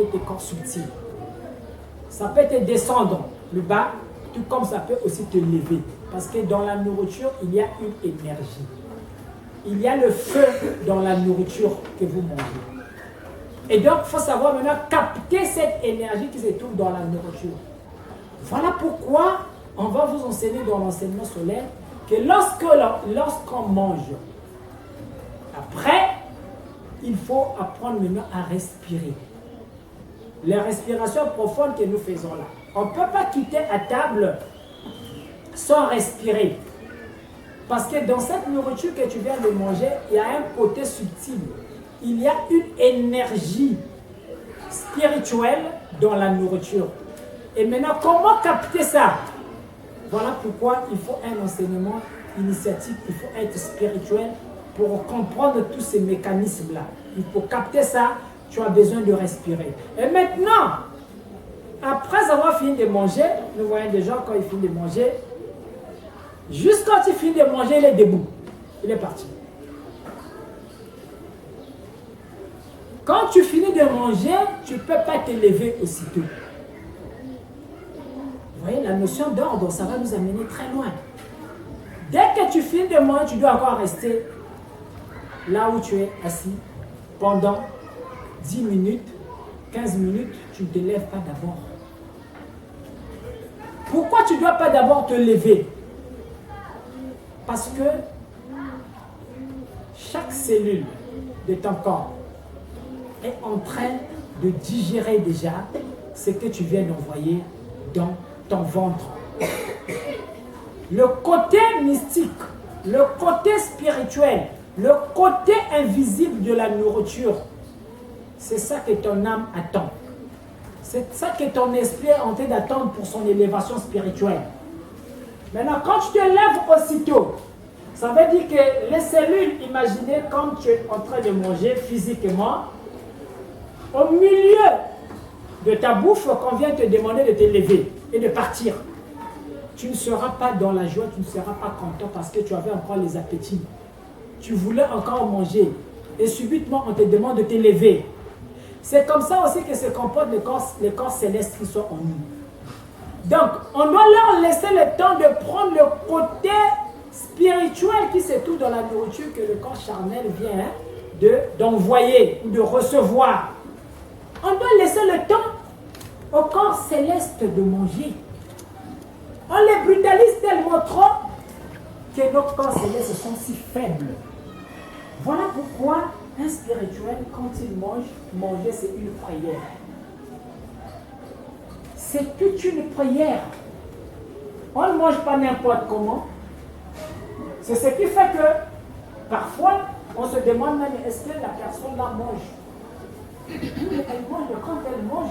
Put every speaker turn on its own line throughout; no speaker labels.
monter tes corps subtils. Ça peut te descendre le bas, tout comme ça peut aussi te lever. Parce que dans la nourriture, il y a une énergie. Il y a le feu dans la nourriture que vous mangez. Et donc, il faut savoir maintenant capter cette énergie qui se trouve dans la nourriture. Voilà pourquoi on va vous enseigner dans l'enseignement solaire que lorsqu'on mange, après, il faut apprendre maintenant à respirer. Les respirations profondes que nous faisons là. On ne peut pas quitter à table sans respirer. Parce que dans cette nourriture que tu viens de manger, il y a un côté subtil. Il y a une énergie spirituelle dans la nourriture. Et maintenant, comment capter ça? Voilà pourquoi il faut un enseignement initiatique, il faut être spirituel pour comprendre tous ces mécanismes-là. Il faut capter ça, tu as besoin de respirer. Et maintenant, après avoir fini de manger, nous voyons des gens quand ils finissent de manger, juste quand il finit de manger, il est debout. Il est parti. Quand tu finis de manger, tu ne peux pas te lever aussitôt. Vous voyez, la notion d'ordre, ça va nous amener très loin. Dès que tu finis de manger, tu dois encore rester là où tu es assis pendant 10 minutes, 15 minutes, tu ne te lèves pas d'abord. Pourquoi tu ne dois pas d'abord te lever? Parce que chaque cellule de ton corps est en train de digérer déjà ce que tu viens d'envoyer dans ton ventre. Le côté mystique, le côté spirituel, le côté invisible de la nourriture, c'est ça que ton âme attend. C'est ça que ton esprit est en train d'attendre pour son élévation spirituelle. Maintenant, quand tu te lèves aussitôt, ça veut dire que les cellules, imaginez comme tu es en train de manger physiquement, au milieu de ta bouffe, qu'on vient te demander de te lever et de partir. Tu ne seras pas dans la joie, tu ne seras pas content parce que tu avais encore les appétits. Tu voulais encore manger et subitement on te demande de te lever. C'est comme ça aussi que se comportent les corps célestes qui sont en nous. Donc, on doit leur laisser le temps de prendre le côté spirituel qui se trouve dans la nourriture que le corps charnel vient d'envoyer ou de recevoir. On doit laisser le temps au corps céleste de manger. On les brutalise tellement trop que nos corps célestes sont si faibles. Voilà pourquoi un spirituel, quand il mange, manger c'est une prière. C'est toute une prière. On ne mange pas n'importe comment. C'est ce qui fait que parfois on se demande même est-ce que la personne là mange. Elle mange, quand elle mange,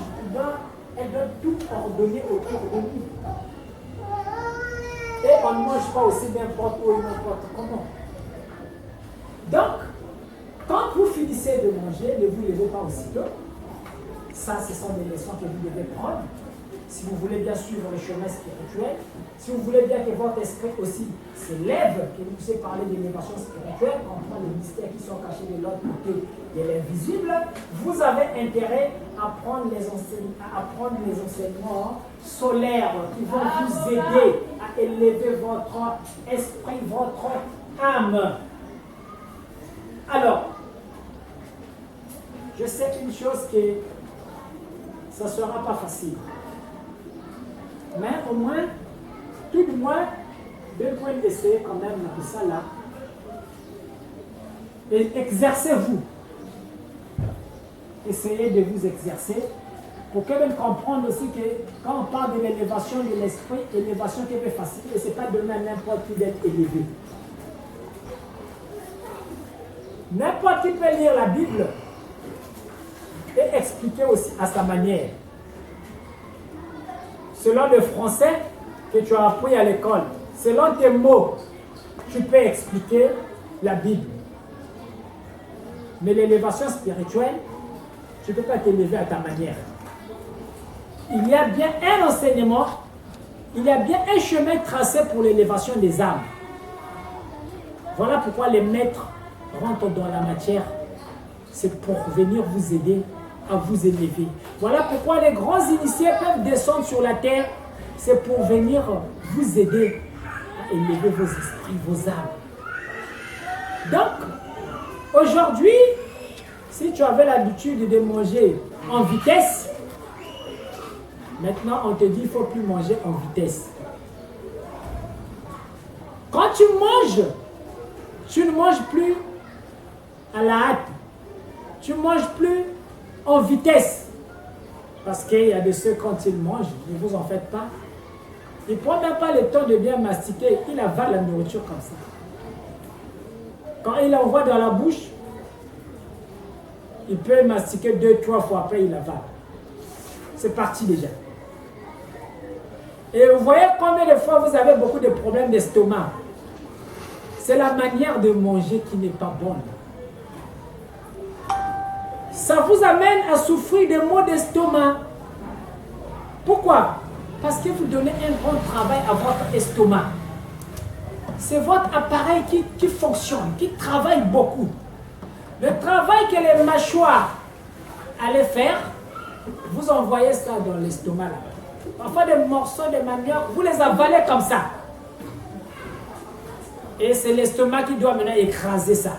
elle doit tout ordonner autour de nous. Et on ne mange pas aussi n'importe où et n'importe comment. Donc, quand vous finissez de manger, ne vous levez pas aussitôt. Ça, ce sont des leçons que vous devez prendre. Si vous voulez bien suivre le chemin spirituel, si vous voulez bien que votre esprit aussi se lève, que vous puissiez parler d'élévation spirituelle, comprendre les mystères qui sont cachés de l'autre côté de l'invisible, vous avez intérêt à prendre les enseignements solaires qui vont vous aider à élever votre esprit, votre âme. Alors, je sais une chose que ça ne sera pas facile. Mais au moins, tout du moins, deux points d'essai quand même de ça là. Et exercez-vous. Essayez de vous exercer pour que même comprendre aussi que quand on parle de l'élévation de l'esprit, élévation qui est facile, et ce n'est pas donner à n'importe qui d'être élevé. N'importe qui peut lire la Bible et expliquer aussi à sa manière. Selon le français que tu as appris à l'école, selon tes mots, tu peux expliquer la Bible. Mais l'élévation spirituelle, tu ne peux pas t'élever à ta manière. Il y a bien un enseignement, il y a bien un chemin tracé pour l'élévation des âmes. Voilà pourquoi les maîtres rentrent dans la matière. C'est pour venir vous aider à vous élever. Voilà pourquoi les grands initiés peuvent descendre sur la terre. C'est pour venir vous aider à élever vos esprits, vos âmes. Donc, aujourd'hui, si tu avais l'habitude de manger en vitesse, maintenant on te dit qu'il ne faut plus manger en vitesse. Quand tu manges, tu ne manges plus à la hâte. Tu ne manges plus en vitesse. Parce qu'il y a de ceux, quand ils mangent, ne vous en faites pas, ils ne prennent même pas le temps de bien mastiquer. Ils avalent la nourriture comme ça. Quand il l'envoie dans la bouche, il peut mastiquer 2-3 fois, après il avale. C'est parti déjà. Et vous voyez combien de fois vous avez beaucoup de problèmes d'estomac. C'est la manière de manger qui n'est pas bonne. Ça vous amène à souffrir de maux d'estomac. Pourquoi? Parce que vous donnez un bon travail à votre estomac. C'est votre appareil qui fonctionne, qui travaille beaucoup. Le travail que les mâchoires allaient faire, vous envoyez ça dans l'estomac là. Parfois des morceaux de manioc, vous les avalez comme ça. Et c'est l'estomac qui doit maintenant écraser ça.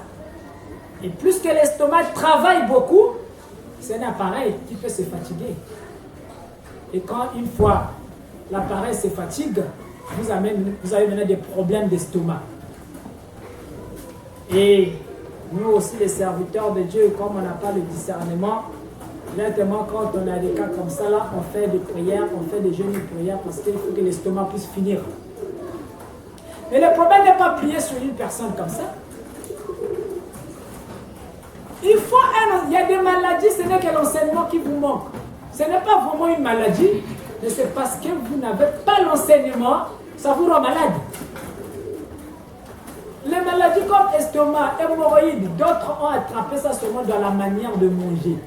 Et plus que l'estomac travaille beaucoup, c'est un appareil qui peut se fatiguer. Et quand une fois l'appareil se fatigue, vous avez maintenant des problèmes d'estomac. Et nous aussi, les serviteurs de Dieu, comme on n'a pas le discernement, directement quand on a des cas comme ça, là, on fait des prières, on fait des jeûnes de prières parce qu'il faut que l'estomac puisse finir. Mais le problème n'est pas prier sur une personne comme ça. Il y a des maladies, ce n'est que l'enseignement qui vous manque. Ce n'est pas vraiment une maladie, mais c'est parce que vous n'avez pas l'enseignement, ça vous rend malade. Les maladies comme estomac, hémorroïdes, d'autres ont attrapé ça seulement dans la manière de manger.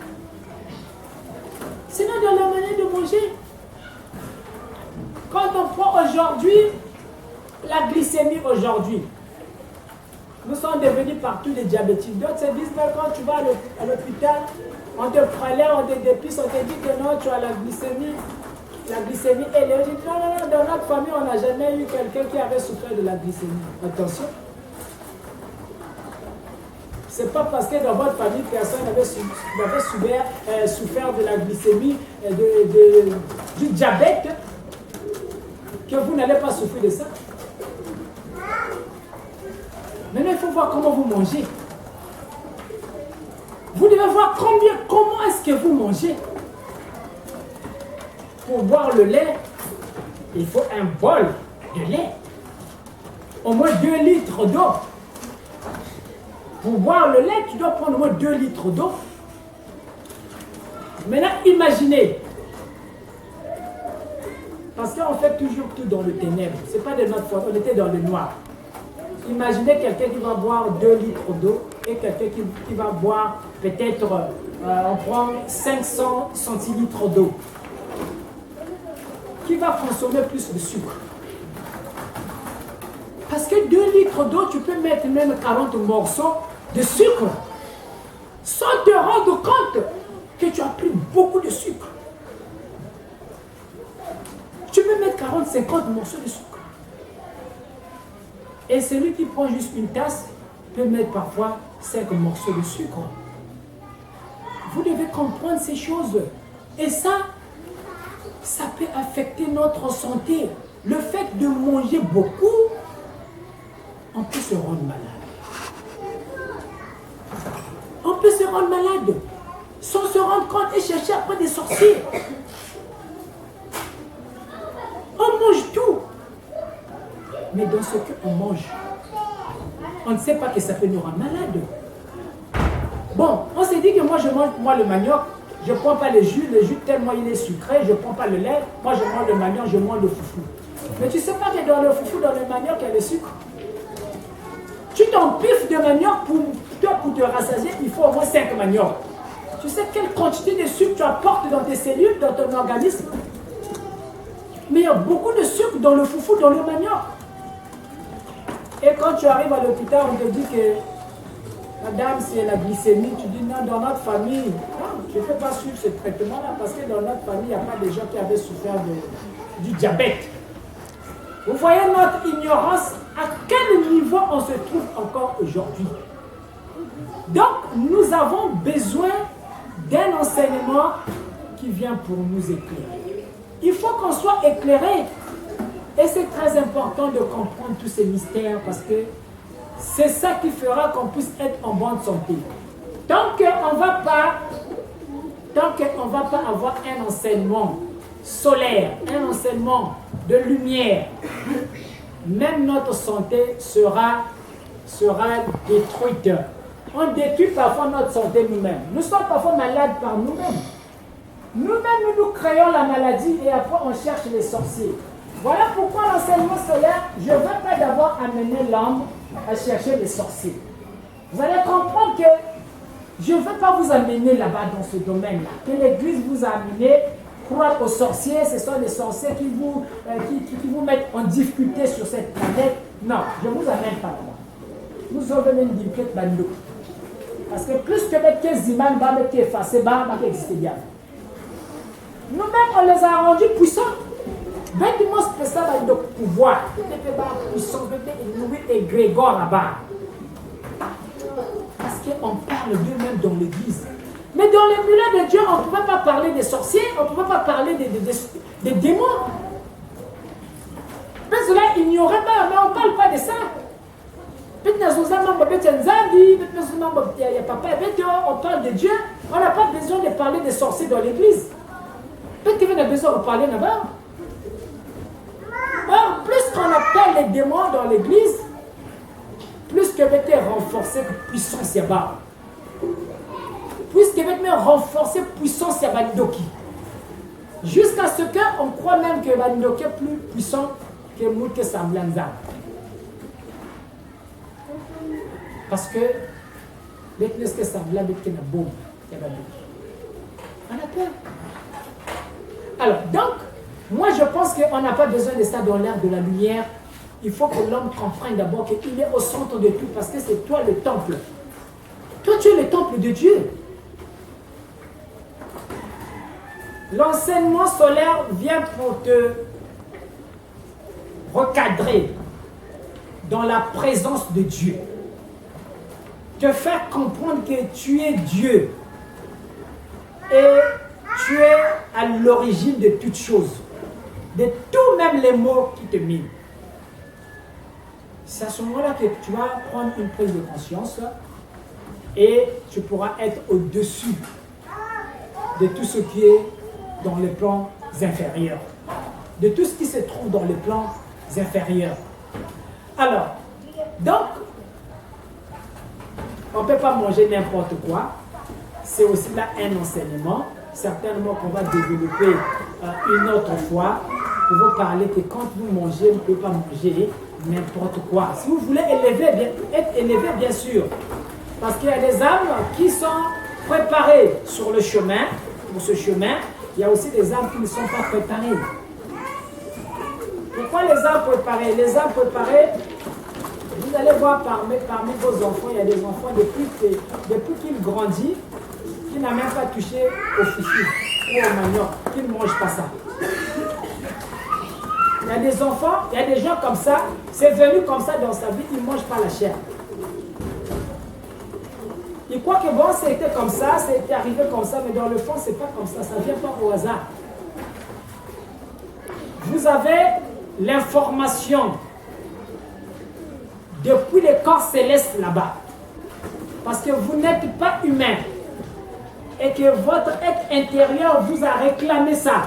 Sinon, dans la manière de manger. Quand on prend aujourd'hui la glycémie aujourd'hui, nous sommes devenus partout des diabétiques. D'autres se disent que quand tu vas à l'hôpital, on te prélève, on te dépisse, on te dit que non, tu as la glycémie élevée. Non, dans notre famille, on n'a jamais eu quelqu'un qui avait souffert de la glycémie. Attention. C'est pas parce que dans votre famille, personne n'avait souffert de la glycémie, du diabète, que vous n'allez pas souffrir de ça. Maintenant, il faut voir comment vous mangez. Vous devez voir comment est-ce que vous mangez. Pour boire le lait, il faut un bol de lait. Au moins 2 litres d'eau. Pour boire le lait, tu dois prendre au moins 2 litres d'eau. Maintenant, imaginez. Parce qu'on fait toujours tout dans le ténèbre. Ce n'est pas de notre faute, on était dans le noir. Imaginez quelqu'un qui va boire 2 litres d'eau et quelqu'un qui va boire peut-être, on prend 500 centilitres d'eau. Qui va consommer plus de sucre? Parce que 2 litres d'eau, tu peux mettre même 40 morceaux de sucre sans te rendre compte que tu as pris beaucoup de sucre. Tu peux mettre 40-50 morceaux de sucre. Et celui qui prend juste une tasse peut mettre parfois 5 morceaux de sucre. Vous devez comprendre ces choses. Et ça peut affecter notre santé. Le fait de manger beaucoup, on peut se rendre malade. On peut se rendre malade sans se rendre compte et chercher après des sorciers. On mange tout. Mais dans ce qu'on mange, on ne sait pas que ça peut nous rendre malade. Bon, on s'est dit que moi je mange le manioc, je ne prends pas le jus tellement il est sucré, je ne prends pas le lait, moi je mange le manioc, je mange le foufou. Mais tu ne sais pas que dans le foufou, dans le manioc, il y a le sucre. Tu t'empiffes de manioc pour te rassasier, il faut au moins 5 maniocs. Tu sais quelle quantité de sucre tu apportes dans tes cellules, dans ton organisme? Mais il y a beaucoup de sucre dans le foufou, dans le manioc. Et quand tu arrives à l'hôpital, on te dit que madame, c'est la glycémie. Tu dis non, dans notre famille, je ne peux pas suivre ce traitement-là parce que dans notre famille, il n'y a pas de gens qui avaient souffert du diabète. Vous voyez notre ignorance, à quel niveau on se trouve encore aujourd'hui. Donc, nous avons besoin d'un enseignement qui vient pour nous éclairer. Il faut qu'on soit éclairé. Et c'est très important de comprendre tous ces mystères parce que c'est ça qui fera qu'on puisse être en bonne santé. Tant qu'on ne va pas avoir un enseignement solaire, un enseignement de lumière, même notre santé sera détruite. On détruit parfois notre santé nous-mêmes. Nous sommes parfois malades par nous-mêmes. Nous-mêmes, nous créons la maladie et après on cherche les sorciers. Voilà pourquoi l'enseignement solaire, je ne veux pas d'abord amener l'homme à chercher les sorciers. Vous allez comprendre que je ne veux pas vous amener là-bas dans ce domaine-là. Que l'Église vous a amené croire aux sorciers, ce sont les sorciers qui vous mettent en difficulté sur cette planète. Non, je ne vous amène pas là-bas. Nous avons une difficulté bandou. Parce que plus que les 15 imams qui effacés, qui existent bien. Nous-mêmes, on les a rendus puissants. Vêtements spéciaux de pouvoir, de puissance, de nourrir et Grégor là-bas. Parce qu'on parle d'eux-mêmes dans l'église. Mais dans les milieux de Dieu, on ne pouvait pas parler des sorciers, on ne pouvait pas parler des démons. Mais cela ignorait pas, mais on ne parle pas de ça. On parle de Dieu, on n'a pas besoin de parler des sorciers dans l'église. Peut-être qu'il y a besoin de parler là-bas. Or, plus qu'on appelle les démons dans l'église, plus que va être renforcée puissance Yaba. Plus que va être renforcée puissance Yabandoki. Jusqu'à ce qu'on croit même que Yabandoki est plus puissant que Mouke Samblanza. Parce que maintenant que Samblanza est une bombe, on a peur. Alors, donc, moi je pense qu'on n'a pas besoin de ça dans l'ère de la lumière. Il faut que l'homme comprenne d'abord qu'il est au centre de tout parce que c'est toi le temple. Toi tu es le temple de Dieu. L'enseignement solaire vient pour te recadrer dans la présence de Dieu. Te faire comprendre que tu es Dieu. Et tu es à l'origine de toutes choses. De tout, même les mots qui te minent. C'est à ce moment-là que tu vas prendre une prise de conscience et tu pourras être au-dessus de tout ce qui est dans les plans inférieurs. De tout ce qui se trouve dans les plans inférieurs. Alors, donc, on ne peut pas manger n'importe quoi. C'est aussi là un enseignement. Certainement qu'on va développer une autre fois pour vous parler que quand vous mangez, vous ne pouvez pas manger n'importe quoi. Si vous voulez être élevé, bien sûr, parce qu'il y a des âmes qui sont préparées sur le chemin, pour ce chemin, il y a aussi des âmes qui ne sont pas préparées. Pourquoi les âmes préparées? Les âmes préparées, vous allez voir parmi vos enfants, il y a des enfants depuis qu'ils grandissent, qui n'a même pas touché au fichu ou au manioc, qui ne mangent pas ça. Il y a des enfants, il y a des gens comme ça, c'est venu comme ça dans sa vie, ils ne mangent pas la chair. Ils croient que bon, c'était comme ça, c'était arrivé comme ça, mais dans le fond, c'est pas comme ça, ça ne vient pas au hasard. Vous avez l'information depuis les corps célestes là-bas. Parce que vous n'êtes pas humain. Et que votre être intérieur vous a réclamé ça.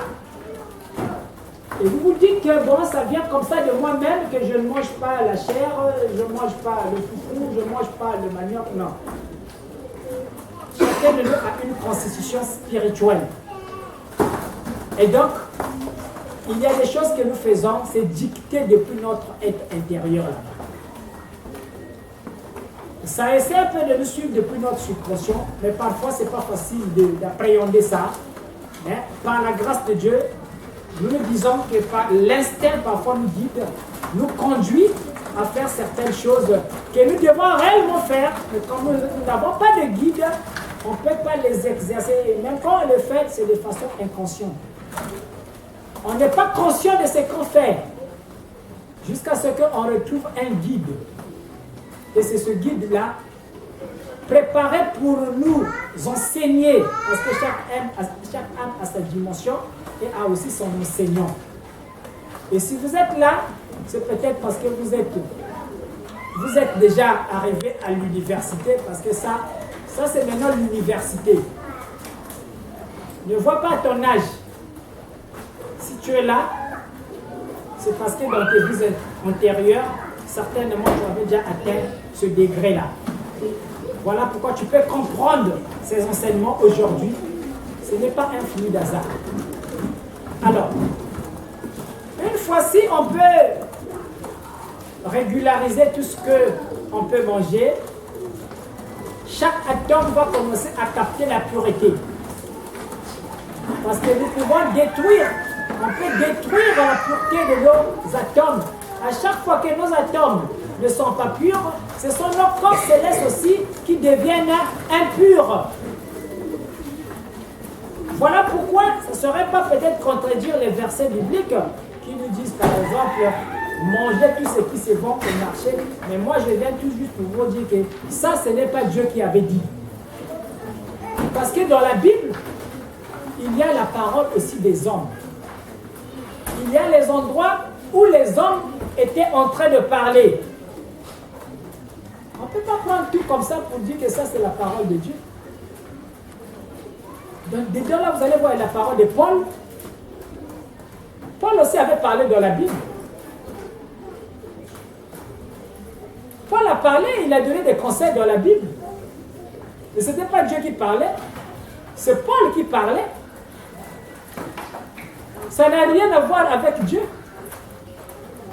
Et vous vous dites que bon, ça vient comme ça de moi-même, que je ne mange pas la chair, je ne mange pas le foufou, je ne mange pas le manioc, non. Chacun de nous a une constitution spirituelle. Et donc, il y a des choses que nous faisons, c'est dicté depuis notre être intérieur là-bas. Ça essaie un peu de nous suivre depuis notre subconscient, mais parfois c'est pas facile d'appréhender ça. Mais par la grâce de Dieu, nous nous disons que l'instinct parfois nous guide, nous conduit à faire certaines choses que nous devons réellement faire, mais comme nous n'avons pas de guide, on ne peut pas les exercer. Et même quand on le fait, c'est de façon inconsciente. On n'est pas conscient de ce qu'on fait jusqu'à ce qu'on retrouve un guide. Et c'est ce guide-là, préparé pour nous enseigner, parce que chaque âme a sa dimension et a aussi son enseignant. Et si vous êtes là, c'est peut-être parce que vous êtes déjà arrivé à l'université, parce que ça c'est maintenant l'université. Ne vois pas ton âge. Si tu es là, c'est parce que dans tes vies antérieures, certainement tu avais déjà atteint ce degré-là. Voilà pourquoi tu peux comprendre ces enseignements aujourd'hui. Ce n'est pas un fruit d'hasard. Alors, une fois-ci, on peut régulariser tout ce qu'on peut manger. Chaque atome va commencer à capter la pureté. Parce que nous pouvons détruire, on peut détruire la pureté de nos atomes. À chaque fois que nos atomes ne sont pas purs, ce sont nos corps célestes aussi qui deviennent impurs. Voilà pourquoi ça ne serait pas peut-être contredire les versets bibliques qui nous disent par exemple mangez tout ce qui se vend au marché. Mais moi je viens tout juste pour vous dire que ça ce n'est pas Dieu qui avait dit. Parce que dans la Bible, il y a la parole aussi des hommes. Il y a les endroits où les hommes étaient en train de parler. On ne peut pas prendre tout comme ça pour dire que ça c'est la parole de Dieu. Donc dedans là vous allez voir la parole de Paul. Paul aussi avait parlé dans la Bible. Paul a parlé, il a donné des conseils dans la Bible. Mais ce n'était pas Dieu qui parlait, c'est Paul qui parlait. Ça n'a rien à voir avec Dieu.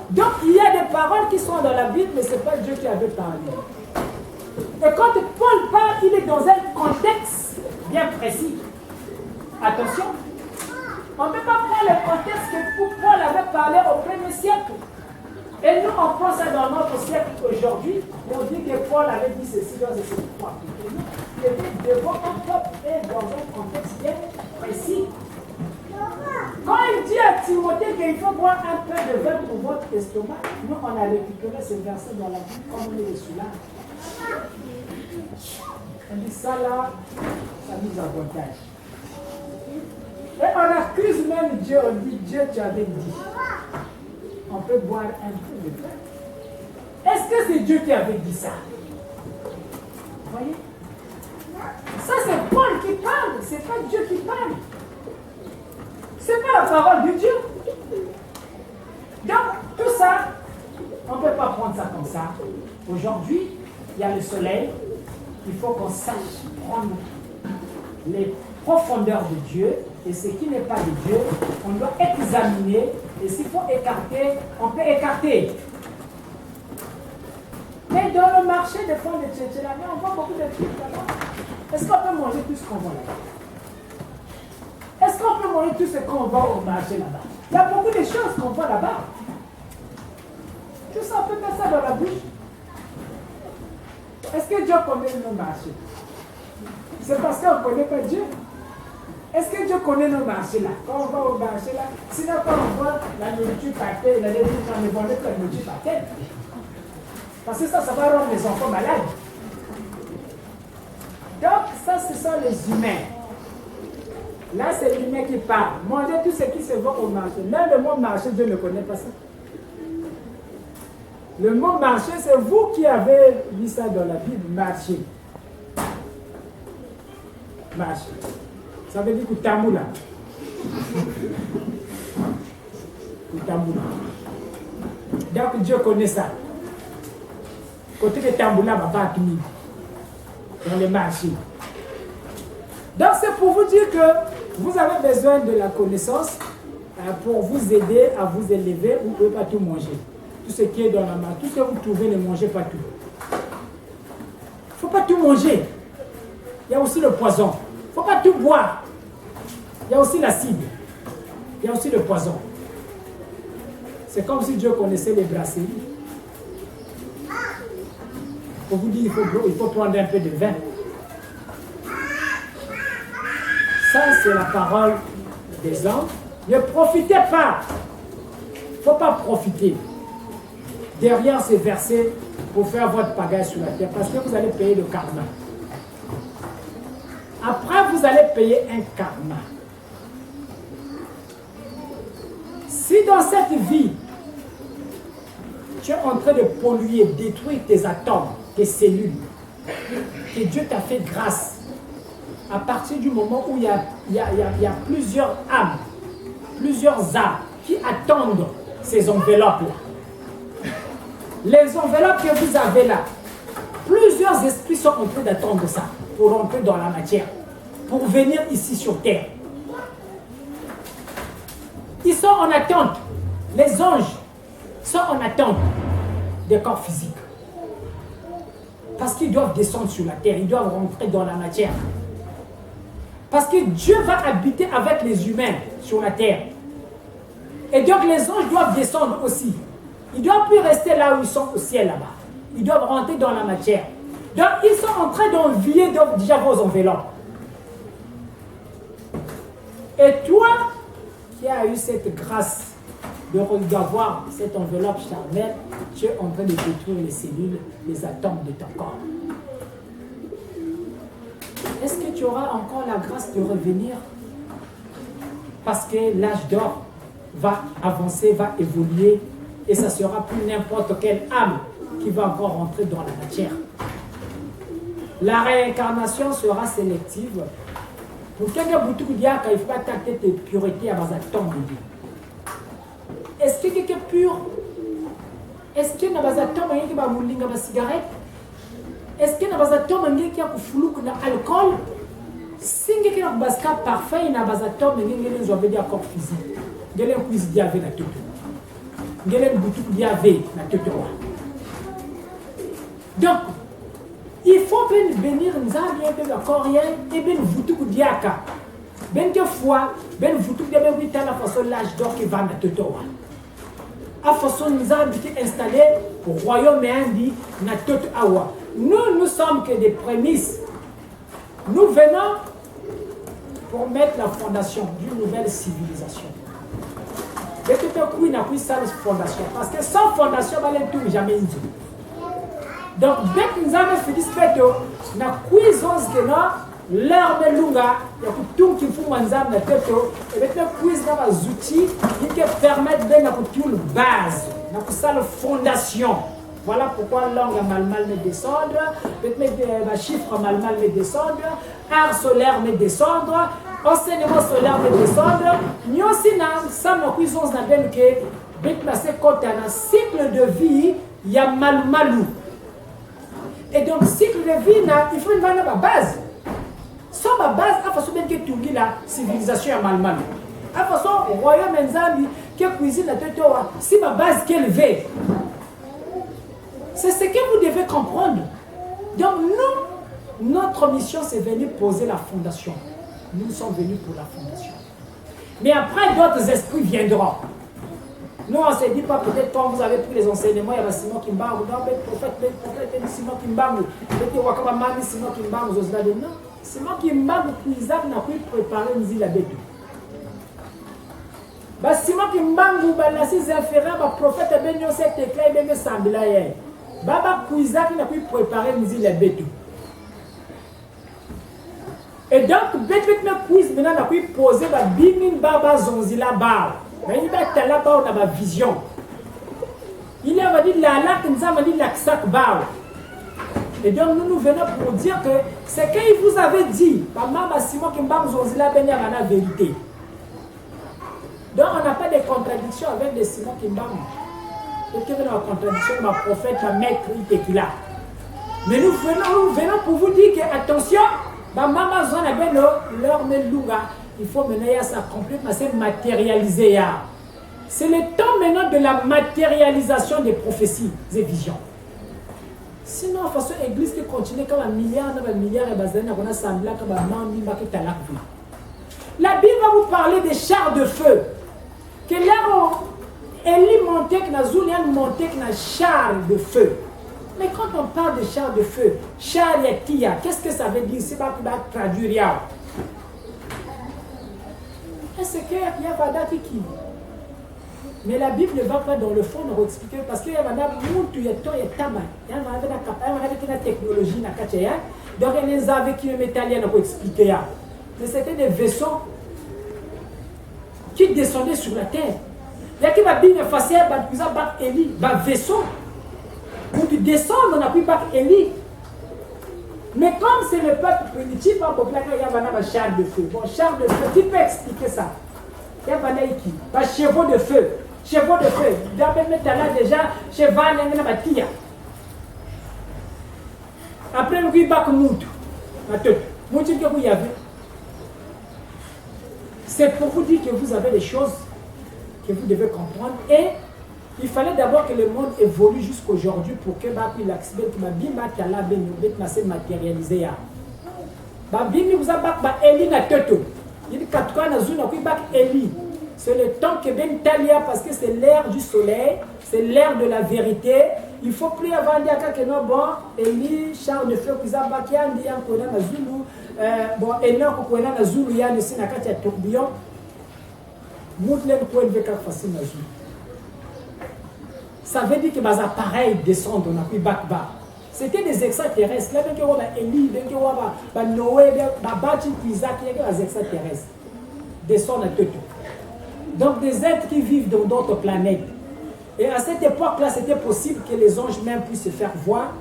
Donc il y a des paroles qui sont dans la Bible, mais ce n'est pas Dieu qui avait parlé. Et quand Paul parle, il est dans un contexte bien précis. Attention, on ne peut pas prendre le contexte que Paul avait parlé au 1er siècle. Et nous, on prend ça dans notre siècle aujourd'hui, on dit que Paul avait dit ceci dans ce point. Il était devant un peuple et dans un contexte bien précis. Quand il dit à Timothée qu'il faut boire un peu de vin pour votre estomac, nous, on a récupéré ce verset dans la Bible comme on est dessus là. On dit ça là, ça nous avantage. Et on accuse même Dieu, on dit Dieu, tu avais dit. On peut boire un peu de vin. Est-ce que c'est Dieu qui avait dit ça? Vous voyez? Ça c'est Paul qui parle, c'est pas Dieu qui parle. C'est pas la parole de Dieu. Donc tout ça, on ne peut pas prendre ça comme ça. Aujourd'hui, il y a le soleil. Il faut qu'on sache prendre les profondeurs de Dieu et ce qui n'est pas de Dieu, on doit examiner et s'il faut écarter, on peut écarter. Mais dans le marché des fonds de Tchétchénie, on voit beaucoup de trucs là-bas. Est-ce qu'on peut manger tout ce qu'on voit là-bas? Est-ce qu'on peut manger tout ce qu'on voit au marché là-bas? Il y a beaucoup de choses qu'on voit là-bas. Tout ça, on peut mettre ça dans la bouche. Est-ce que Dieu connaît nos marchés? C'est parce qu'on ne connaît pas Dieu. Est-ce que Dieu connaît nos marchés là? Quand on va au marché là, sinon quand on voit la nourriture par terre, la nourriture, on ne voit pas la nourriture par terre. Parce que ça va rendre les enfants malades. Donc ça, ce sont les humains. Là, c'est l'humain qui parle. Manger tout ce qui se vend au marché. Même le mot marché, Dieu ne connaît pas ça. Le mot marché, c'est vous qui avez mis ça dans la Bible, marché. Marché. Ça veut dire Kutamoula. Kutamoula. Donc Dieu connaît ça. Côté de Tamboula, va dans les marchés. Donc c'est pour vous dire que vous avez besoin de la connaissance pour vous aider à vous élever. Vous ne pouvez pas tout manger. Tout ce qui est dans la main, tout ce que vous trouvez, ne mangez pas tout. Il ne faut pas tout manger. Il y a aussi le poison. Il ne faut pas tout boire. Il y a aussi l'acide. Il y a aussi le poison. C'est comme si Dieu connaissait les brasseries. Pour vous dire, il faut prendre un peu de vin. Ça, c'est la parole des hommes. Ne profitez pas. Il ne faut pas profiter derrière ces versets pour faire votre pagaille sur la terre, parce que vous allez payer le karma. Après, vous allez payer un karma. Si dans cette vie, tu es en train de polluer, détruire tes atomes, tes cellules, que Dieu t'a fait grâce, à partir du moment où il y a plusieurs âmes, qui attendent ces enveloppes-là. Les enveloppes que vous avez là, plusieurs esprits sont en train d'attendre ça pour rentrer dans la matière, pour venir ici sur terre. Ils sont en attente. Les anges sont en attente des corps physiques. Parce qu'ils doivent descendre sur la terre, ils doivent rentrer dans la matière. Parce que Dieu va habiter avec les humains sur la terre. Et donc les anges doivent descendre aussi. Ils ne doivent plus rester là où ils sont au ciel là-bas. Ils doivent rentrer dans la matière. Donc ils sont en train d'envier déjà vos enveloppes. Et toi, qui as eu cette grâce d'avoir cette enveloppe charnelle, tu es en train de détruire les cellules, les atomes de ton corps. Est-ce que tu auras encore la grâce de revenir? Parce que l'âge d'or va avancer, va évoluer, et ça sera plus n'importe quelle âme qui va encore rentrer dans la matière. La réincarnation sera sélective. Pour quelqu'un qui dit qu'il ne faut pas tacter tes puretés à base atomes de Dieu. Est-ce que quelqu'un est pur? Est-ce que na base atomes qui va mourir dans la cigarette? Est-ce que na base atomes qui a flou dans l'alcool? Si quelqu'un a base parfait, na base atomes qui a des corps physiques. Il y a un quiz qui avait la toute. Il y a un boutique qui avait la toute. Donc, il faut bénir Nzambi et le Coréen et bien vous tout diaka. Ben que fois, ben vous tout bien oui la façon l'âge d'or qui va na totoa. A façon Nzambi qui est installé au royaume et indi na tot awa. Nous sommes que des prémices. Nous venons pour mettre la fondation d'une nouvelle civilisation. Et tout à coup, il n'a plus sa fondation. Parce que sans fondation, il ne tout jamais une. Donc, dès que nous avons fait ce que nous avons fait, l'arme lunga, il y a tout qui fait manzam na teto, et maintenant quiz na outils qui permettent de faire une base, na fondation. Voilà pourquoi langue mal me descendre, maintenant chiffre mal me descendre, art solaire me descendre, enseignement solaire me descendre. Nous aussi na ça na cuisons na ben que bit na se côté na cycle de vie, il y a malou. Et donc cycle de vie na il faut une base. Sans ma base, à façon bien que tu dis la civilisation est mal. À façon, au royaume Nzambi, qui cuisine la tête, si ma base qu'elle veut. C'est ce que vous devez comprendre. Donc nous, notre mission, c'est venir poser la fondation. Nous sommes venus pour la fondation. Mais après, d'autres esprits viendront. Nous, on ne se dit pas, peut-être quand vous avez pris les enseignements, il y a Simon Kimbangu, non, mais prophète, Simon Kimbangu, peut-être Wakamamani, Simon Kimbangu, non. C'est moi qui m'a Isaac n'a pu préparer une la bête. C'est moi qui m'a dit que le prophète a bien cette éclat et bien semblé. Baba Isaac n'a pu préparer une la bête. Et donc, bête me quiz maintenant n'a pu poser la bimin baba zonzila bar. Mais il va être là-bas, on a ma vision. Il a dit la lac, nous avons dit la sac bar. Et donc nous venons pour dire que c'est qu'il vous avait dit, maman Simon Kimbangu Zonzila Benya la vérité. Donc on n'a pas de contradiction avec les Simon Kimbangu. Et qu'il y a une contradiction, ma prophète, ma maître, qui est là. Mais nous venons pour vous dire que attention, maman Zonzila leur melunga, il faut mener à s'accomplir, mais c'est matérialisé. C'est le temps maintenant de la matérialisation des prophéties et visions. Sinon, de toute façon, l'église qui continue comme un milliard et bazana, on a semblé comme un mambi qui est à la vie. La Bible va vous parler des chars de feu. Que là, Élie montait, que Zulian montait, que char de feu. Mais quand on parle de chars de feu, char yatia, qu'est-ce que ça veut dire? C'est pas pour traduire. Est-ce qu'il y a Vada qui? Mais la Bible ne va pas dans le fond nous expliquer parce qu'il y a une technologie, donc il y a des métalliens pour expliquer. Mais c'était des vaisseaux qui descendaient sur la terre. Il y a qui va bien effacer un vaisseau. Pour tu descends, on a pu battre Élie. Mais comme c'est le peuple primitif, il y a un char de feu. Bon, char de feu, qui peut expliquer ça? Il y a un chevaux de feu. Chevaux de feu. D'abord, là déjà, cheval, il y a un tia. Après, il y a un moutou. Moutou que vous avez. C'est pour vous dire que vous avez des choses que vous devez comprendre. Et il fallait d'abord que le monde évolue jusqu'aujourd'hui pour que l'accident qui m'a bien matérialisé. C'est le temps que Ben Talia parce que c'est l'ère du soleil, c'est l'ère de la vérité. Il faut plus avoir dit que non bon, Eli, Charles de Feu, Kizabaki, Andi, Yankona, Zulu, bon, Enoch, Kona, Zulu, Yann, Sinakati, Tourbillon. Moutlen, Kouen, Veka, Fassin, Zulu. Ça veut dire que les appareils descendent, on a pris Bakba. C'était des extraterrestres. Là, il y a Eli, il y a Noé, il y a Bati, Isaac, il y a des extraterrestres. Descendent à tout. Donc des êtres qui vivent dans d'autres planètes. Et à cette époque-là, c'était possible que les anges même puissent se faire voir.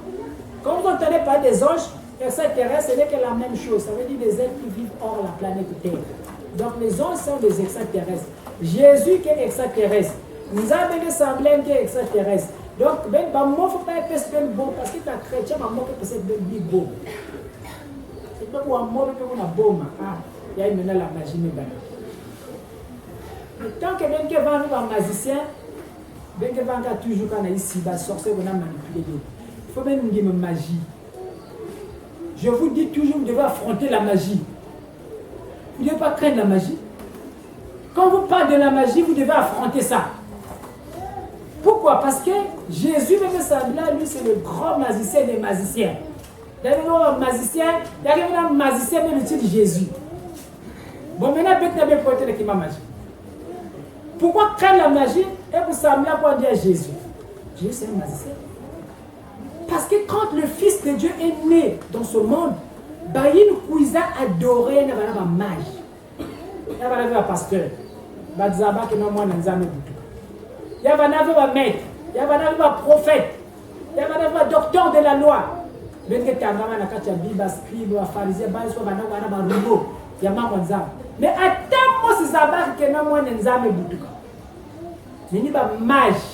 Quand vous entendez parler des anges extraterrestres, ce n'est que la même chose. Ça veut dire des êtres qui vivent hors la planète Terre. Donc les anges sont des extraterrestres. Jésus qui est extraterrestre. Nous avons des semblants qui est extraterrestre. Donc, ben, il ne faut pas être bon parce que tu es chrétien, mais c'est bien beau. C'est pas pour un mot que vous avez beau. Il y a maintenant la magie. Tant que ben que va un magicien, ben que va toujours quand ici, va sorcier, on a manipulé. Il faut même dire magie. Je vous dis toujours, vous devez affronter la magie. Vous ne devez pas craindre la magie. Quand vous parlez de la magie, vous devez affronter ça. Pourquoi? Parce que Jésus, même là, lui, c'est le grand magicien des magiciens. Il y a un magicien, il y a un magicien, mais le titre Jésus. Bon, maintenant, il y a un poète qui m'a magie. Pourquoi craindre la magie et vous semblez à quoi dire Jésus? Jésus, c'est un magicien. Parce que quand le Fils de Dieu est né dans ce monde, il nous a adoré la magie. Il y a un pasteur, il y a un maître, il y a un prophète, il y a un docteur de la loi. Mais attends, moi, c'est ça que moi, je suis mage.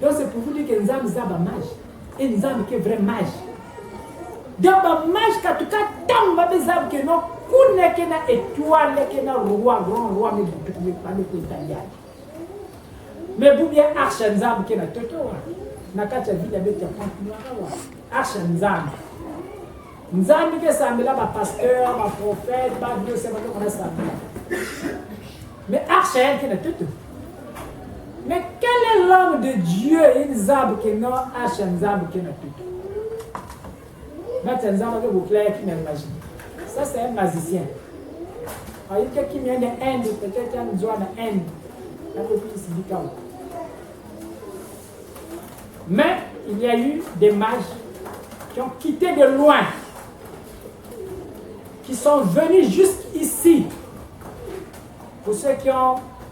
Donc, c'est pour vous dire que nous sommes mage. Et nous sommes que vrai mage. Donc, mage, quand tu as tant de que nous, qu'on est une étoile, qu'on est un roi, grand roi, mais vous ne pouvez pas italien. Mais vous bien, Archanzam, qui est un toto. Nakacha vide avec un point. Archanzam. Nzambi que ça me l'a ma pasteur, ma prophète, ma Dieu, c'est moi qu'on a ça. Mais Archanzam qui est un toto. Mais quel est l'homme de Dieu, Nzambi qui est non Archanzam qui est un toto? Maintenant, Nzambi vous clair qui m'imagine. Ça, c'est un magicien. Alors, il y a quelqu'un qui vient d'Inde, peut-être qu'il y a une zone d'Inde. Un peu plus ici, mais il y a eu des mages qui ont quitté de loin, qui sont venus jusqu'ici. Pour ceux qui ont